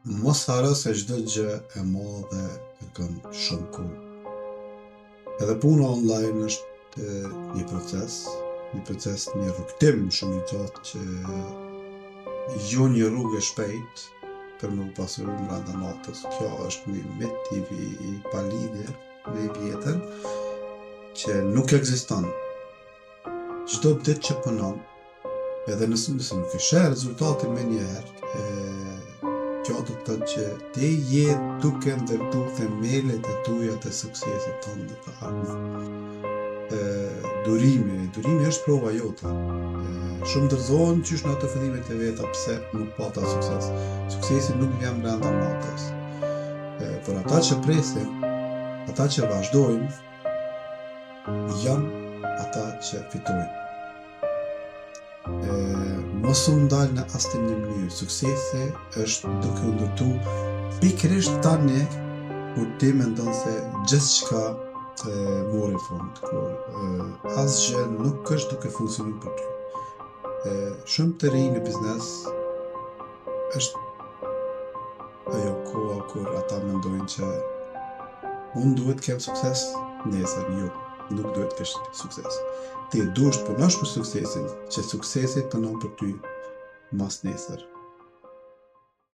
Mos haro se çdo gjë e madhe kërkon shumë kohë. Edhe puna online është një proces, një rrugtim shumë i gjatë që jo një rrugë e shpejt për me u pasuru brenda natës. Kjo është një mit i palidhje me vjetën që nuk ekziston. Çdo ditë që punon, edhe nëse nuk e sheh rezultatin menjëherë, kjo do të thotë që ti je duke ndërtu themelet e tuaja të suksesit tënd në të ardhmen. Durimi është prova jote. Shumë ndërzohen qysh në ato fillimet e veta pse nuk pata sukses. Suksesi nuk vjen brenda natës. Por ata që presin, ata që vazhdojnë, janë ata që fitojnë. Mos u ndal në asnjë mënyrë. Suksesi është duke u ndërtu pikërisht tani kur ti mendon se gjithçka mori fund, kur asgjë nuk është duke funksionuar për ty. Shumë të rinj në biznes është ajo koha kur ata mendojnë që unë duhet kem sukses nesër, jo, nuk duhet kesh sukses. Ti duhet punosh për suksesin, që suksesi punon për ty mas nesër.